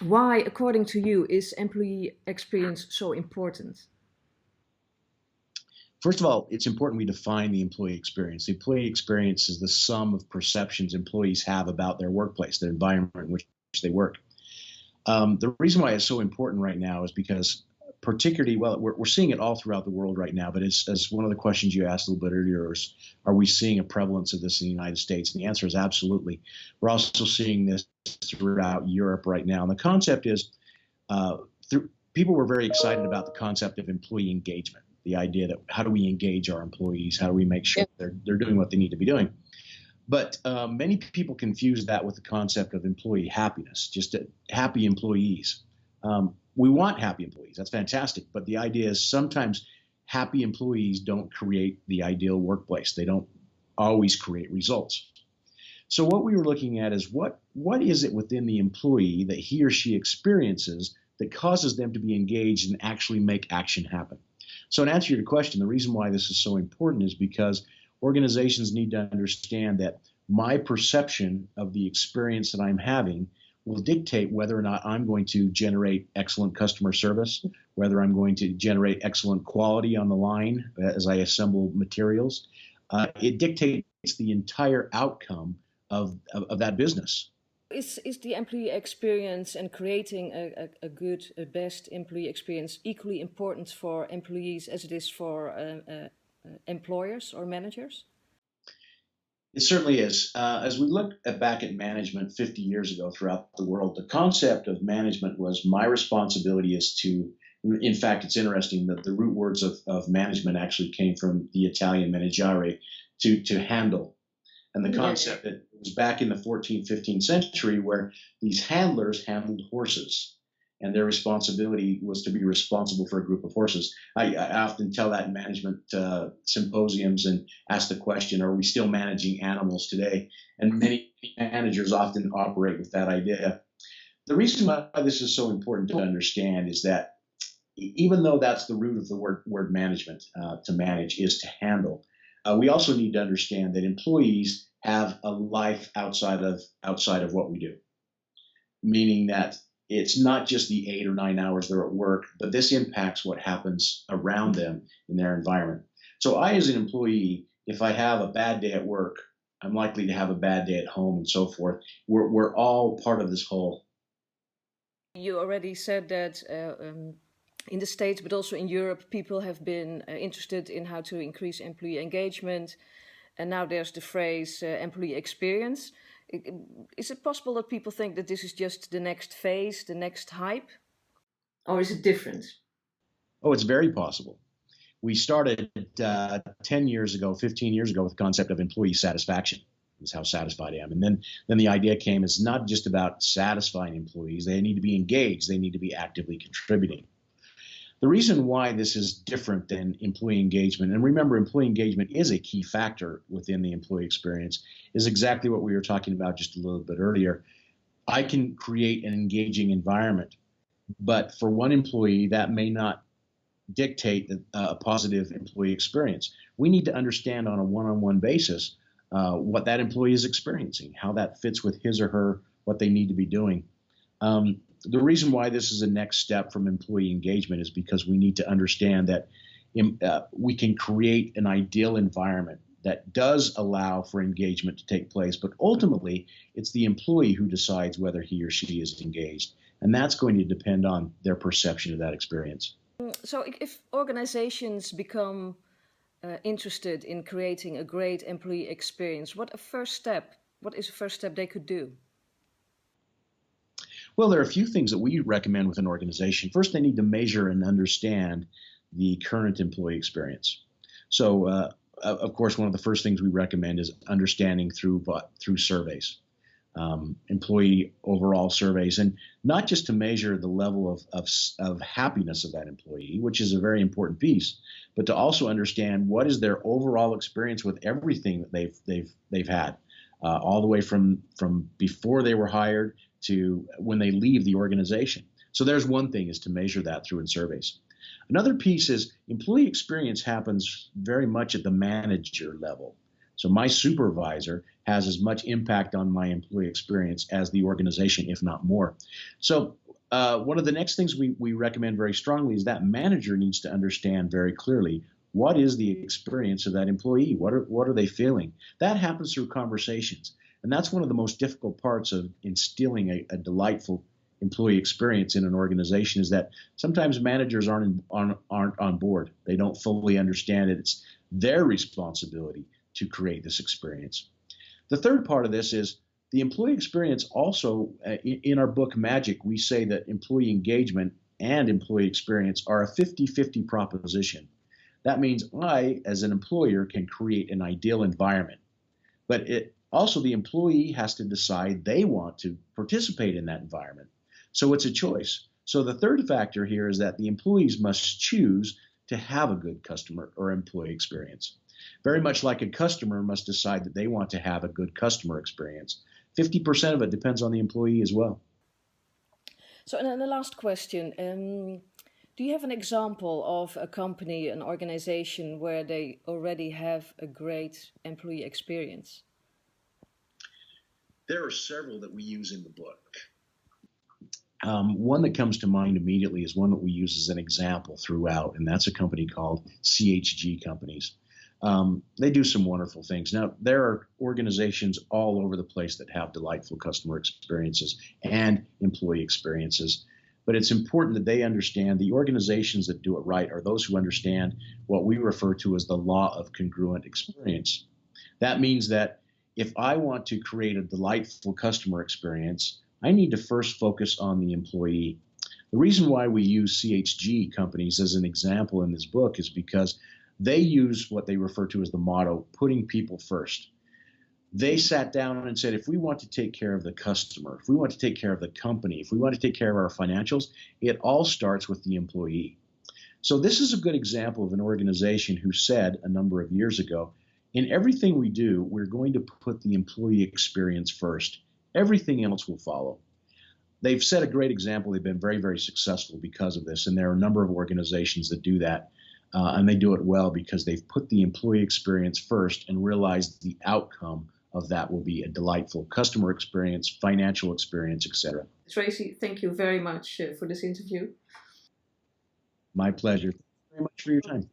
Why, according to you, is employee experience so important? First of all, it's important we define the employee experience. The employee experience is the sum of perceptions employees have about their workplace, their environment in which they work. The reason why it's so important right now is because, particularly, well, we're seeing it all throughout the world right now, but as one of the questions you asked a little bit earlier is, are we seeing a prevalence of this in the United States? And the answer is absolutely. We're also seeing this throughout Europe right now. And the concept is, people were very excited about the concept of employee engagement, the idea that how do we engage our employees? How do we make sure they're doing what they need to be doing? But many people confuse that with the concept of employee happiness, just happy employees. We want happy employees. That's fantastic. But the idea is sometimes happy employees don't create the ideal workplace. They don't always create results. So what we were looking at is what is it within the employee that he or she experiences that causes them to be engaged and actually make action happen. So in answer to your question, the reason why this is so important is because organizations need to understand that my perception of the experience that I'm having will dictate whether or not I'm going to generate excellent customer service, whether I'm going to generate excellent quality on the line as I assemble materials. It dictates the entire outcome of that business. Is the employee experience and creating a good, a best employee experience equally important for employees as it is for employers or managers? It certainly is. As we look back at management 50 years ago throughout the world, the concept of management was my responsibility is to, in fact, it's interesting that the root words of management actually came from the Italian maneggiare, to handle. And the concept that it was back in the 14th, 15th century where these handlers handled horses and their responsibility was to be responsible for a group of horses. I often tell that in management symposiums and ask the question, are we still managing animals today? And many managers often operate with that idea. The reason why this is so important to understand is that even though that's the root of the word management, to manage is to handle, we also need to understand that employees have a life outside of what we do, meaning that it's not just the 8 or 9 hours they're at work, but this impacts what happens around them in their environment. So I, as an employee, if I have a bad day at work, I'm likely to have a bad day at home and so forth. We're all part of this whole. You already said that in the States, but also in Europe, people have been interested in how to increase employee engagement. And now there's the phrase employee experience. Is it possible that people think that this is just the next phase, the next hype? Or is it different? Oh, it's very possible. We started 10 years ago, 15 years ago with the concept of employee satisfaction. Is how satisfied I am. And then the idea came, it's not just about satisfying employees. They need to be engaged. They need to be actively contributing. The reason why this is different than employee engagement, and remember, employee engagement is a key factor within the employee experience, is exactly what we were talking about just a little bit earlier. I can create an engaging environment, but for one employee, that may not dictate a positive employee experience. We need to understand on a one-on-one basis what that employee is experiencing, how that fits with his or her, what they need to be doing. The reason why this is a next step from employee engagement is because we need to understand that we can create an ideal environment that does allow for engagement to take place, but ultimately it's the employee who decides whether he or she is engaged, and that's going to depend on their perception of that experience. So if organizations become interested in creating a great employee experience, what is a first step they could do? Well, there are a few things that we recommend with an organization. First, they need to measure and understand the current employee experience. So, of course, one of the first things we recommend is understanding through surveys, employee overall surveys, and not just to measure the level of happiness of that employee, which is a very important piece, but to also understand what is their overall experience with everything that they've had, all the way from before they were hired to when they leave the organization. So there's one thing, is to measure that through in surveys. Another piece is employee experience happens very much at the manager level. So my supervisor has as much impact on my employee experience as the organization, if not more. So One of the next things we recommend very strongly is that manager needs to understand very clearly what is the experience of that employee. What are they feeling? That happens through conversations, and that's one of the most difficult parts of instilling a delightful employee experience in an organization. Is that sometimes managers aren't on board. They don't fully understand it. It's their responsibility to create this experience. The third part of this is the employee experience. Also, in our book Magic, we say that employee engagement and employee experience are a 50-50 proposition. That means I, as an employer, can create an ideal environment, but the employee has to decide they want to participate in that environment. So it's a choice. So the third factor here is that the employees must choose to have a good customer or employee experience. Very much like a customer must decide that they want to have a good customer experience. 50% of it depends on the employee as well. So, and then the last question, do you have an example of a company, an organization where they already have a great employee experience? There are several that we use in the book. One that comes to mind immediately is one that we use as an example throughout, and that's a company called CHG Companies. They do some wonderful things. Now, there are organizations all over the place that have delightful customer experiences and employee experiences, but it's important that they understand the organizations that do it right are those who understand what we refer to as the law of congruent experience. That means that if I want to create a delightful customer experience, I need to first focus on the employee. The reason why we use CHG Companies as an example in this book is because they use what they refer to as the motto, putting people first. They sat down and said, if we want to take care of the customer, if we want to take care of the company, if we want to take care of our financials, it all starts with the employee. So this is a good example of an organization who said a number of years ago, in everything we do, we're going to put the employee experience first. Everything else will follow. They've set a great example. They've been very, very successful because of this. And there are a number of organizations that do that. And they do it well because they've put the employee experience first and realized the outcome of that will be a delightful customer experience, financial experience, etc. Tracy, thank you very much for this interview. My pleasure. Thank you very much for your time.